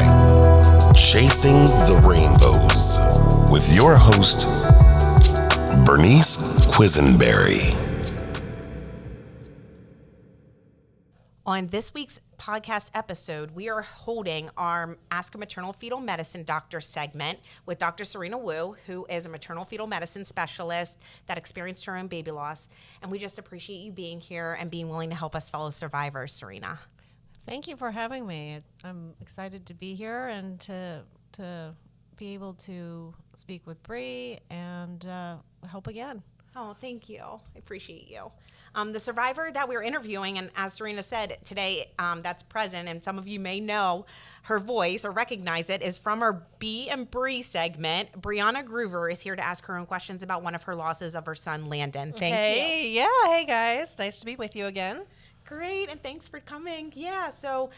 by Chasing the Rainbows with your host, Bernice Quisenberry. On this week's podcast episode, we are holding our Ask a Maternal Fetal Medicine Doctor segment with Dr. Serena Wu, who is a maternal fetal medicine specialist that experienced her own baby loss. And we just appreciate you being here and being willing to help us fellow survivors, Serena. Thank you for having me. I'm excited to be here and to be able to speak with Bree and help again. Oh, thank you. I appreciate you. The survivor that we're interviewing, and as Serena said today, that's present, and some of you may know her voice or recognize it, is from our B and Bree segment. Brianna Groover is here to ask her own questions about one of her losses of her son, Landon. Thank you. Hey guys. Nice to be with you again. Great, and thanks for coming. Yeah, so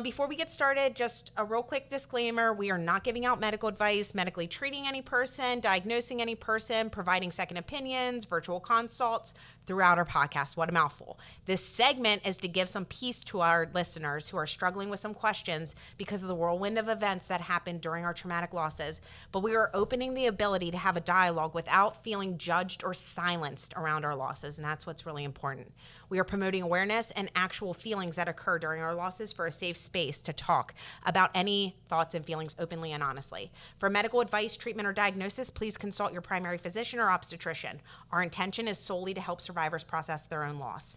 before we get started, just a real quick disclaimer. We are not giving out medical advice, medically treating any person, diagnosing any person, providing second opinions, virtual consults throughout our podcast. What a mouthful. This segment is to give some peace to our listeners who are struggling with some questions because of the whirlwind of events that happened during our traumatic losses. But we are opening the ability to have a dialogue without feeling judged or silenced around our losses, and that's what's really important. We are promoting awareness and actual feelings that occur during our losses for a safe space to talk about any thoughts and feelings openly and honestly. For medical advice, treatment, or diagnosis, please consult your primary physician or obstetrician. Our intention is solely to help survivors process their own loss.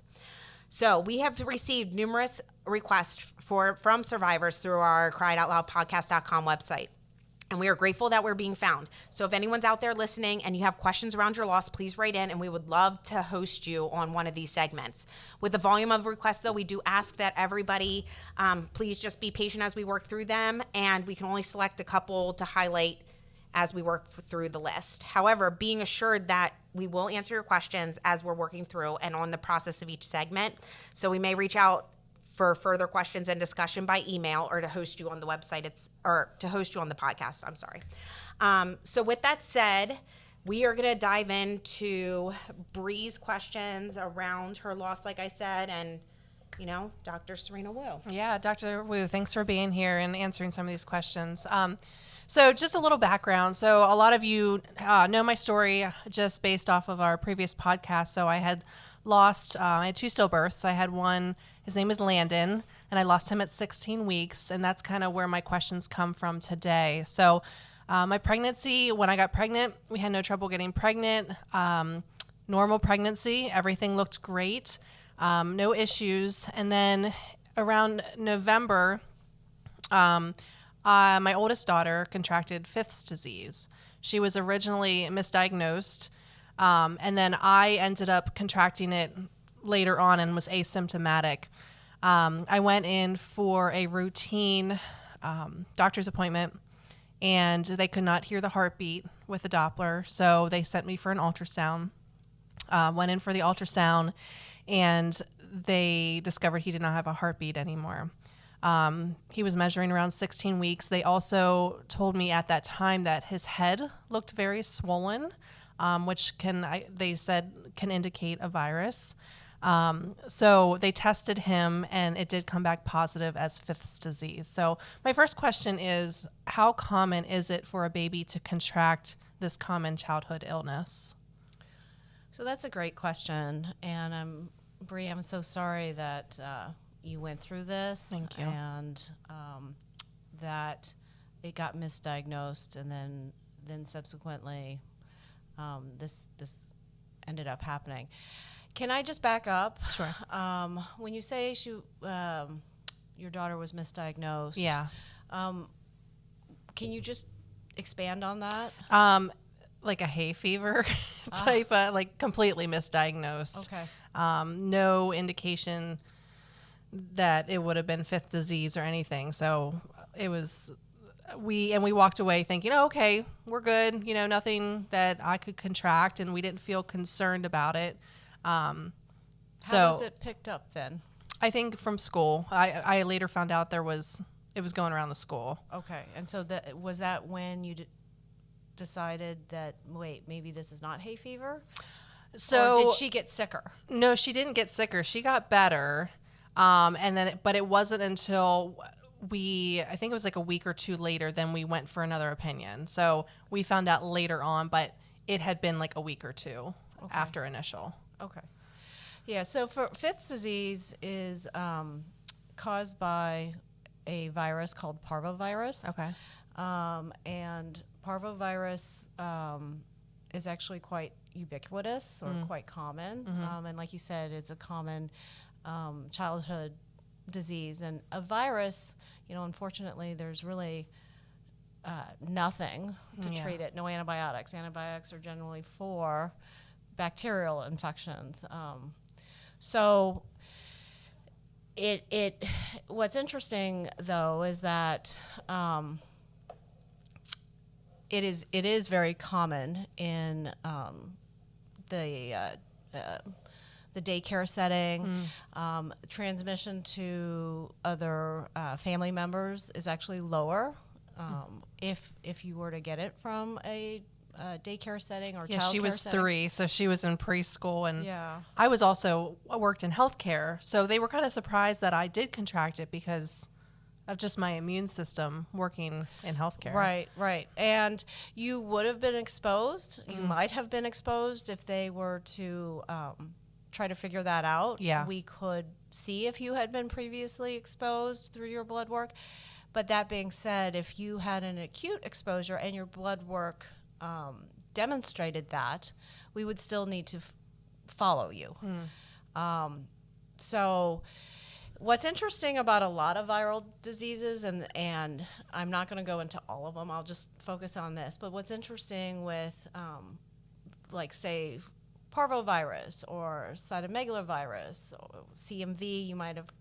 So we have received numerous requests from survivors through our criedoutloudpodcast.com website. And we are grateful that we're being found. So if anyone's out there listening and you have questions around your loss, please write in and we would love to host you on one of these segments. With the volume of requests, though, we do ask that everybody please just be patient as we work through them. And we can only select a couple to highlight as we work through the list. However, being assured that we will answer your questions as we're working through and on the process of each segment. So we may reach out for further questions and discussion by email or to host you on the website, to host you on the podcast, I'm sorry. So with that said, we are gonna dive into Bree's questions around her loss, like I said, and Dr. Serena Wu. Yeah, Dr. Wu, thanks for being here and answering some of these questions. So just a little background. So a lot of you know my story just based off of our previous podcast. So I had lost, I had two stillbirths. I had one, his name is Landon, and I lost him at 16 weeks. And that's kind of where my questions come from today. So my pregnancy, when I got pregnant, we had no trouble getting pregnant. Normal pregnancy, everything looked great. No issues. And then around November, my oldest daughter contracted Fifth's disease. She was originally misdiagnosed, and then I ended up contracting it later on and was asymptomatic. I went in for a routine doctor's appointment, and they could not hear the heartbeat with the Doppler, so they sent me for an ultrasound. Went in for the ultrasound, and they discovered he did not have a heartbeat anymore. He was measuring around 16 weeks. They also told me at that time that his head looked very swollen, which they said can indicate a virus. So they tested him and it did come back positive as Fifth's disease. So my first question is, how common is it for a baby to contract this common childhood illness? So that's a great question. And Bree, I'm so sorry that you went through this. Thank you. And that it got misdiagnosed, and then subsequently this ended up happening. Can I just back up? Sure. When you say your daughter was misdiagnosed, Yeah. Can you just expand on that? Like a hay fever type, like completely misdiagnosed. Okay. No indication that it would have been Fifth disease or anything. So it was, we walked away thinking, oh, okay, we're good. Nothing that I could contract, and we didn't feel concerned about it. How was it picked up then? I think from school. I later found out it was going around the school. Okay. And so was that when you decided that, wait, maybe this is not hay fever? So or did she get sicker? No, she didn't get sicker. She got better. But it wasn't until I think it was like a week or two later, then we went for another opinion. So we found out later on, but it had been like a week or two after initial. Okay. Yeah, so for Fifth's disease is caused by a virus called parvovirus. Okay. And parvovirus is actually quite ubiquitous or quite common. And like you said, it's a common childhood disease. And a virus, unfortunately, there's really nothing to treat it. No antibiotics. Antibiotics are generally for bacterial infections. So what's interesting though is that it is very common in the daycare setting. Transmission to other family members is actually lower if you were to get it from a daycare setting or Yeah, she was setting. 3, so she was in preschool, and Yeah. I was also worked in healthcare, so they were kind of surprised that I did contract it because of just my immune system working in healthcare. Right. And you would have been exposed. You might have been exposed if they were to try to figure that out. Yeah. We could see if you had been previously exposed through your blood work. But that being said, if you had an acute exposure and your blood work demonstrated that, we would still need to follow you. So what's interesting about a lot of viral diseases, and I'm not going to go into all of them, I'll just focus on this, but what's interesting with, like, say, parvovirus or cytomegalovirus or CMV,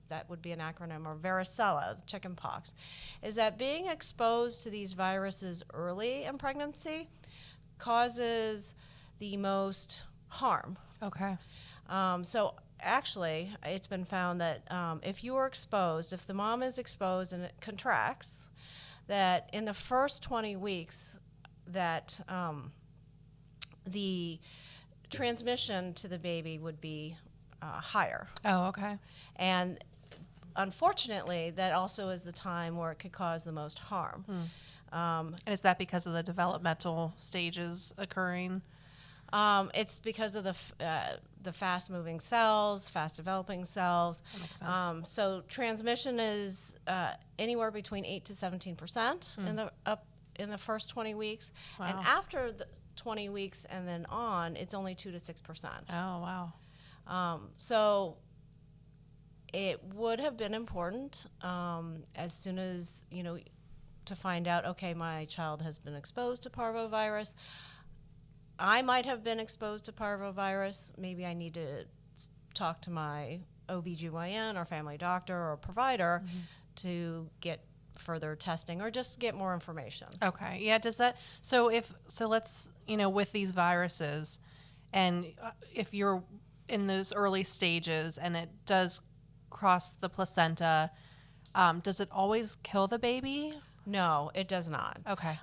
that would be an acronym, or varicella, chickenpox, is that being exposed to these viruses early in pregnancy causes the most harm. Okay. So actually, it's been found that if you are exposed, if the mom is exposed and it contracts, that in the first 20 weeks, that the transmission to the baby would be higher. Oh, okay. And unfortunately, that also is the time where it could cause the most harm. And is that because of the developmental stages occurring? It's because of the fast-moving cells, fast-developing cells. That makes sense. So transmission is anywhere between 8 to 17% in the first 20 weeks, and Wow. after the 20 weeks and then on, it's only 2 to 6%. Oh, wow. So it would have been important as soon as to find out, okay, my child has been exposed to parvovirus. I might have been exposed to parvovirus. Maybe I need to talk to my OBGYN or family doctor or provider to get further testing or just get more information. Okay. Yeah. Does that, so let's, with these viruses, and if you're in those early stages and it does cross the placenta, does it always kill the baby? No, it does not. Okay.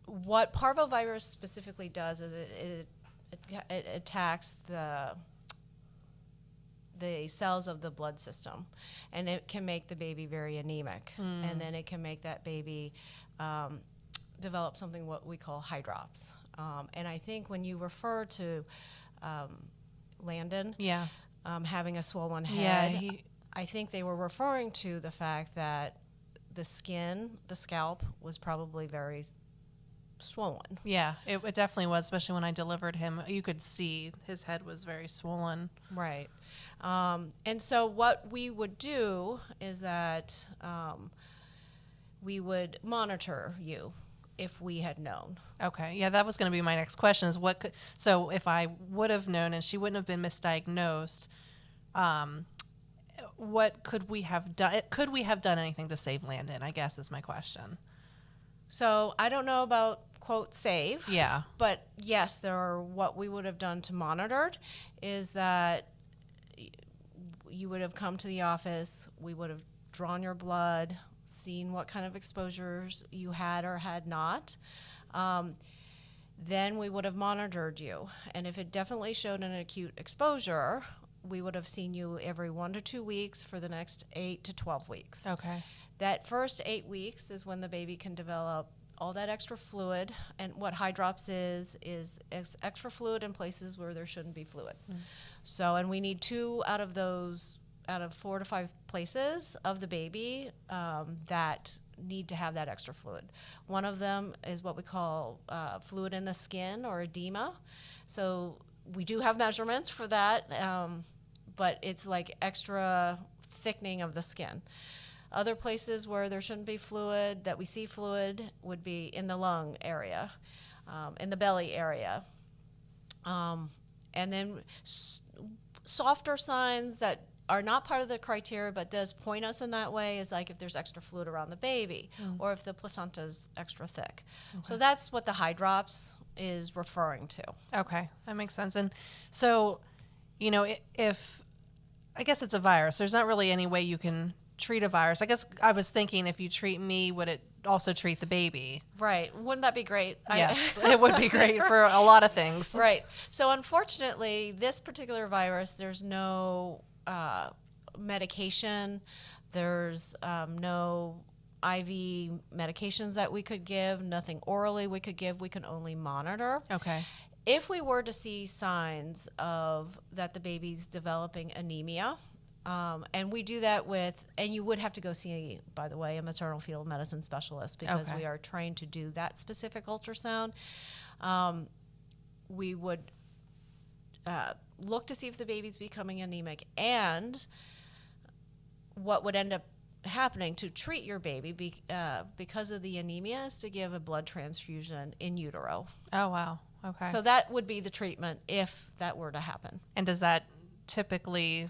What parvovirus specifically does is it attacks the cells of the blood system, and it can make the baby very anemic, and then it can make that baby develop something what we call hydrops. And I think when you refer to Landon Yeah. having a swollen Yeah. head, I think they were referring to the fact that the scalp was probably very swollen. Yeah. It definitely was, especially when I delivered him. You could see his head was very swollen. Right. And so what we would do is that we would monitor you if we had known. Okay. Yeah, that was going to be my next question is so if I would have known and she wouldn't have been misdiagnosed, what could we have done? Could we have done anything to save Landon, I guess is my question. So I don't know about, quote, save. Yeah. But yes, what we would have done to monitor it is that you would have come to the office, we would have drawn your blood, seen what kind of exposures you had or had not. Then we would have monitored you. And if it definitely showed an acute exposure, we would have seen you every 1 to 2 weeks for the next 8 to 12 weeks. Okay. That first 8 weeks is when the baby can develop all that extra fluid. And what high drops is extra fluid in places where there shouldn't be fluid. So, and we need 2 out of those, out of 4 to 5 places of the baby that need to have that extra fluid. One of them is what we call fluid in the skin, or edema. So we do have measurements for that, but it's like extra thickening of the skin. Other places where there shouldn't be fluid, that we see fluid, would be in the lung area, in the belly area. And then softer signs that are not part of the criteria but does point us in that way is like if there's extra fluid around the baby or if the placenta is extra thick. So that's what the high drops is referring to. Okay, that makes sense. And so, if I guess it's a virus, there's not really any way you can treat a virus. I guess I was thinking, if you treat me, would it also treat the baby? Right. Wouldn't that be great? Yes, it would be great for a lot of things. Right. So unfortunately, this particular virus, there's no medication. There's no IV medications that we could give, nothing orally we could give. We can only monitor. Okay. If we were to see signs of that the baby's developing anemia, and we do that with, and you would have to go see, by the way, a maternal fetal medicine specialist because we are trained to do that specific ultrasound. We would look to see if the baby's becoming anemic, and what would end up happening to treat your baby because of the anemia is to give a blood transfusion in utero. Oh, wow. Okay. So that would be the treatment if that were to happen. And does that typically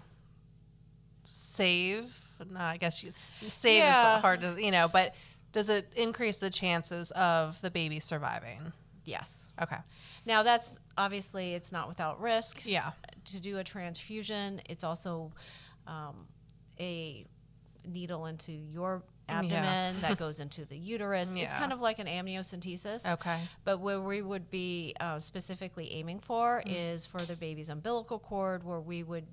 save? No, I guess save is hard to, but does it increase the chances of the baby surviving? Yes. Okay. Now that's obviously it's not without risk. Yeah. To do a transfusion, it's also a needle into your abdomen that goes into the uterus. It's kind of like an amniocentesis. Okay. But where we would be specifically aiming for is for the baby's umbilical cord, where we would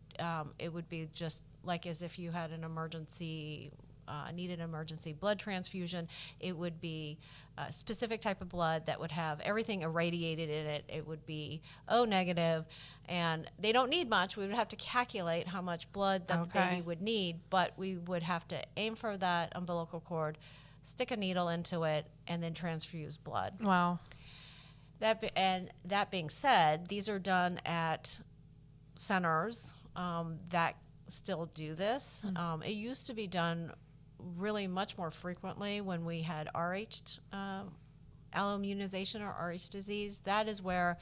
it would be just like as if you had an emergency needed an emergency blood transfusion. It would be a specific type of blood that would have everything irradiated in it. It would be O negative, and they don't need much. We would have to calculate how much blood that the baby would need, but we would have to aim for that umbilical cord, stick a needle into it, and then transfuse blood. Wow. That being said, these are done at centers that still do this. It used to be done really much more frequently when we had RH alloimmunization or RH disease. That is where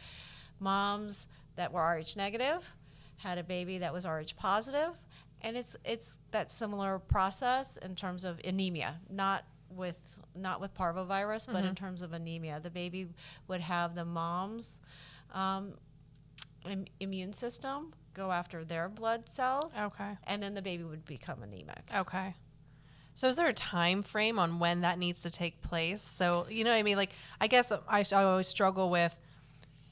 moms that were RH negative had a baby that was RH positive, and it's that similar process in terms of anemia, not with parvovirus, but in terms of anemia. The baby would have the mom's immune system go after their blood cells, and then the baby would become anemic. Okay. So is there a time frame on when that needs to take place? So, you know what I mean? Like, I guess I always struggle with,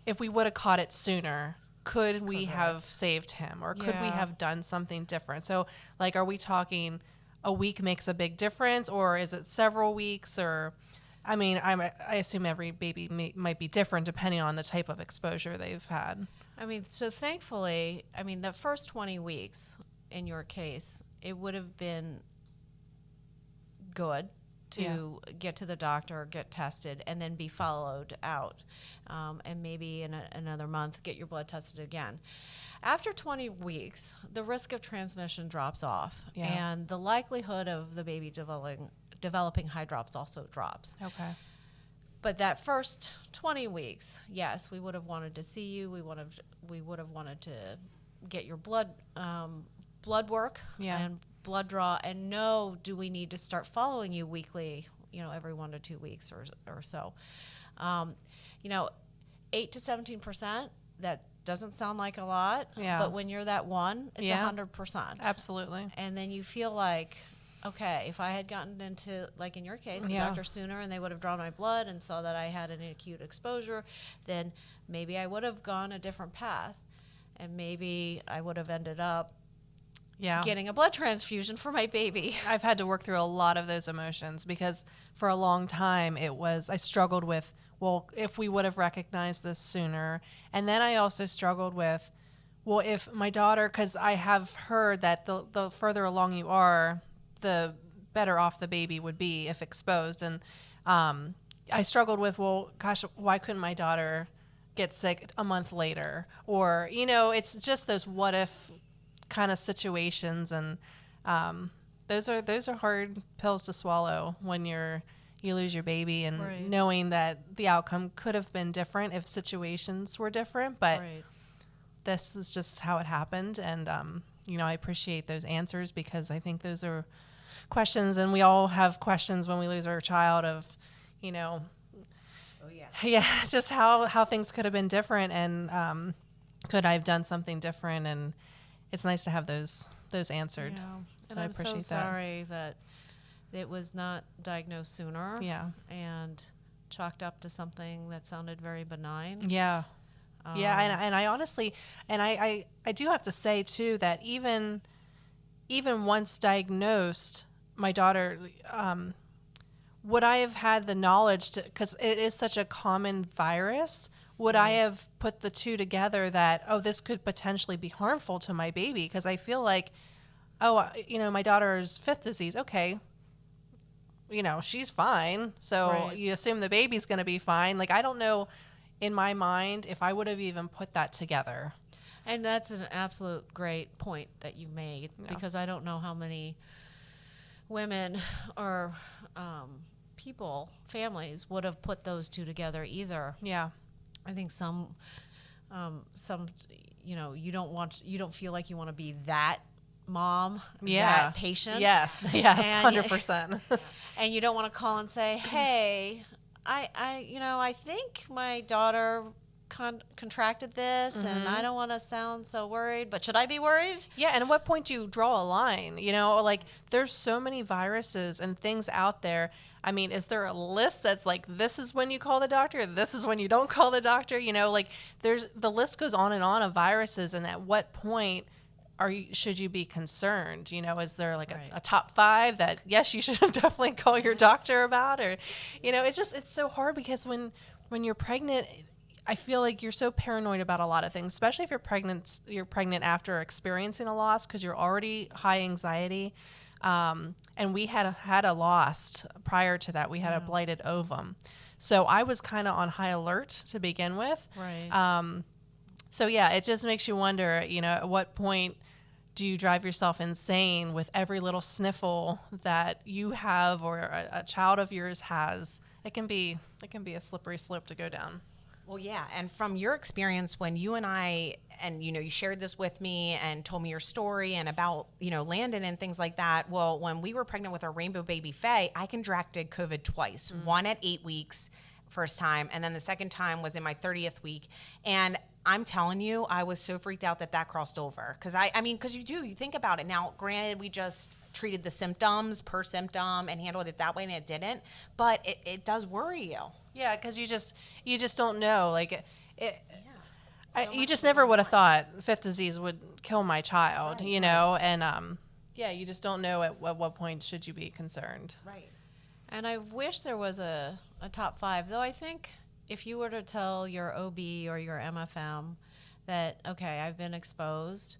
if we would have caught it sooner, could we have saved him, or could we have done something different? So, like, are we talking a week makes a big difference, or is it several weeks? Or, I mean, I assume every baby might be different depending on the type of exposure they've had. I mean, so thankfully, the first 20 weeks in your case, it would have been good to get to the doctor, get tested, and then be followed out. And maybe in another month, get your blood tested again. After 20 weeks, the risk of transmission drops off, and the likelihood of the baby developing high drops also drops. Okay. But that first 20 weeks, yes, we would have wanted to see you. We would have wanted to get your blood work and blood draw, and do we need to start following you weekly, every 1 to 2 weeks or so. 8 to 17%, that doesn't sound like a lot, but when you're that one, it's 100%. Absolutely. And then you feel like, okay, if I had gotten into, like in your case, the doctor sooner, and they would have drawn my blood and saw that I had an acute exposure, then maybe I would have gone a different path, and maybe I would have ended up Yeah. getting a blood transfusion for my baby. I've had to work through a lot of those emotions because for a long time I struggled with, well, if we would have recognized this sooner. And then I also struggled with, well, if my daughter, because I have heard that the further along you are, the better off the baby would be if exposed. And I struggled with, well, gosh, why couldn't my daughter get sick a month later? Or, it's just those what if kind of situations. And those are hard pills to swallow when you lose your baby and Right. knowing that the outcome could have been different if situations were different. But Right. this is just how it happened. And, I appreciate those answers because I think those are questions, and we all have questions when we lose our child of, Oh yeah. yeah, just how things could have been different, and could I have done something different? And it's nice to have those answered. Yeah. So And I I'm so appreciate that. sorry that it was not diagnosed sooner. Yeah. And chalked up to something that sounded very benign. Yeah. Yeah, and I honestly, and I do have to say too that even once diagnosed, my daughter, would I have had the knowledge to, because it is such a common virus, would I have put the two together that, oh, this could potentially be harmful to my baby? Because I feel like, oh, my daughter's fifth disease, okay, she's fine. So Right. you assume the baby's going to be fine. Like, I don't know in my mind if I would have even put that together. And that's an absolute great point that you made, because I don't know how many women or people, families, would have put those two together either. Yeah. I think some, you don't feel like you want to be that mom, that patient. Yes, And- 100%. And you don't want to call and say, hey, I think my daughter contracted this, and I don't want to sound so worried, but should I be worried? Yeah, and at what point do you draw a line? Like there's so many viruses and things out there. I mean, is there a list that's like, this is when you call the doctor, this is when you don't call the doctor? Like the list goes on and on of viruses, and at what point should you be concerned? Is there like Right. a top 5 that, yes, you should definitely call your doctor about? Or, it's so hard because when you're pregnant, I feel like you're so paranoid about a lot of things, especially if you're pregnant after experiencing a loss, because you're already high anxiety. And we had a loss prior to that. We had a blighted ovum. So I was kind of on high alert to begin with. Right. So yeah, it just makes you wonder, at what point do you drive yourself insane with every little sniffle that you have or a child of yours has? It can be a slippery slope to go down. Well, yeah. And from your experience when you and I, and, you shared this with me and told me your story and about, Landon and things like that. Well, when we were pregnant with our rainbow baby, Faye, I contracted COVID twice, one at 8 weeks, first time. And then the second time was in my 30th week. And I'm telling you, I was so freaked out that crossed over. Because you think about it. Now, granted, we just treated the symptoms per symptom and handled it that way, and it didn't. But it does worry you. Yeah, because you just don't know. Like So you much just is never going would have on. thought fifth disease would kill my child, Right, and yeah, you just don't know at what point should you be concerned. Right. And I wish there was a top 5, though. I think if you were to tell your OB or your MFM that, okay, I've been exposed,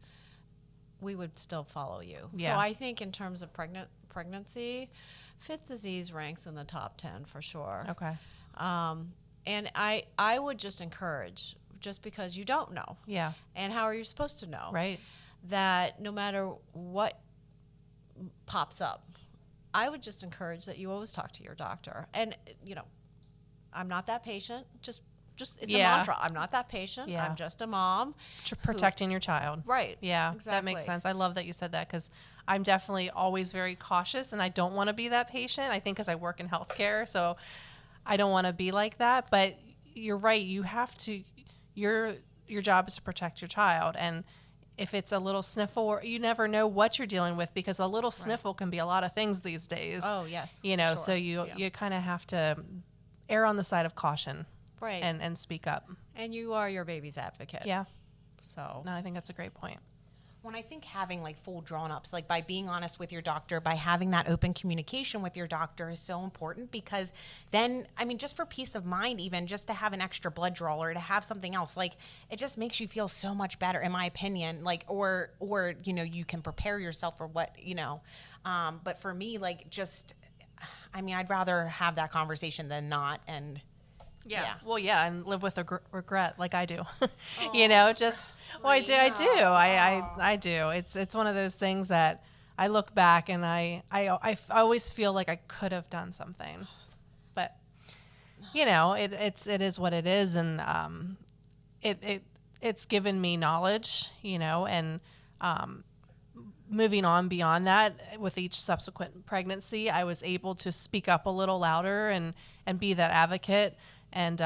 we would still follow you. Yeah. So I think in terms of pregnancy, fifth disease ranks in the top 10 for sure. Okay. And I would just encourage, just because you don't know, Yeah. and how are you supposed to know? Right. That no matter what pops up, I would just encourage that you always talk to your doctor. And, I'm not that patient. Just it's a Yeah. mantra. I'm not that patient. Yeah. I'm just a mom. Protecting your child. Right. Yeah, Exactly. that makes sense. I love that you said that because I'm definitely always very cautious, and I don't want to be that patient. I think because I work in healthcare, so I don't want to be like that. But you're right. You have to. Your job is to protect your child, and if it's a little sniffle, or you never know what you're dealing with, because a little sniffle can be a lot of things these days. Oh, yes. So you kind of have to err on the side of caution, Right. and speak up. And you are your baby's advocate. Yeah. So No, I think that's a great point. When I think having like full drawn ups, like by being honest with your doctor, by having that open communication with your doctor is so important, because then, I mean, just for peace of mind, even just to have an extra blood draw or to have something else, like it just makes you feel so much better, in my opinion. Like, or, you know, you can prepare yourself for what, you know, but for me, like just, I mean, I'd rather have that conversation than not. And Yeah. Well, yeah, and live with regret like I do. You know, just well, I do. It's one of those things that I look back and I always feel like I could have done something, but you know, it is what it is, and it's given me knowledge, you know, and moving on beyond that, with each subsequent pregnancy, I was able to speak up a little louder and be that advocate. And,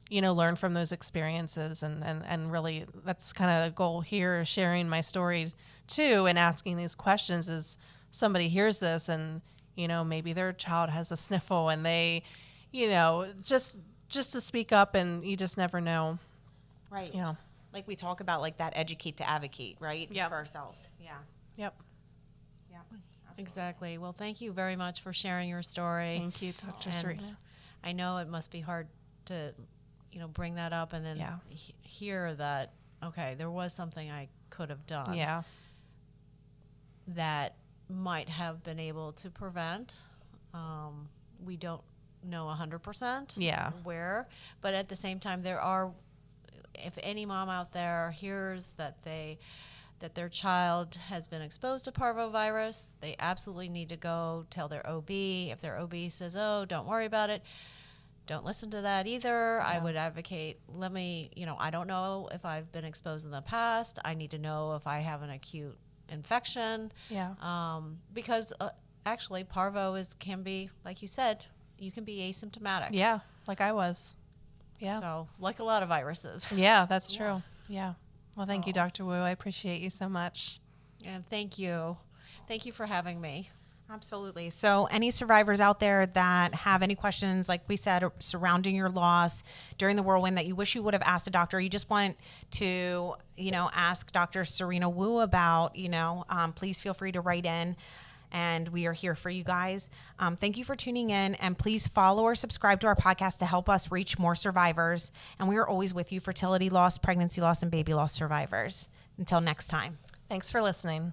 you know, learn from those experiences. And really, that's kind of the goal here, sharing my story too, and asking these questions is somebody hears this and, you know, maybe their child has a sniffle and they, you know, just to speak up, and you just never know. right. You know. Like we talk about, like that educate to advocate, right? Yep. For ourselves. Yeah. Yep. Yeah. Absolutely. Exactly. Well, thank you very much for sharing your story. Thank you, Dr. And Serena. I know it must be hard to, you know, bring that up and then Yeah. hear that, okay, there was something I could have done Yeah. that might have been able to prevent. We don't know 100% Yeah. where, but at the same time, there are, if any mom out there hears that their child has been exposed to parvovirus, they absolutely need to go tell their OB. If their OB says, oh, don't worry about it, don't listen to that either. I would advocate, I don't know if I've been exposed in the past. I need to know if I have an acute infection. Yeah. Because actually parvo can be, like you said, you can be asymptomatic. Yeah. Like I was. Yeah. So like a lot of viruses. Yeah, that's true. Yeah. Well, thank you, So- Dr. Wu. I appreciate you so much. And thank you. Thank you for having me. Absolutely. So any survivors out there that have any questions, like we said, surrounding your loss during the whirlwind that you wish you would have asked a doctor, you just want to, you know, ask Dr. Serena Wu about, you know, please feel free to write in, and we are here for you guys. Thank you for tuning in, and please follow or subscribe to our podcast to help us reach more survivors. And we are always with you, fertility loss, pregnancy loss, and baby loss survivors. Until next time. Thanks for listening.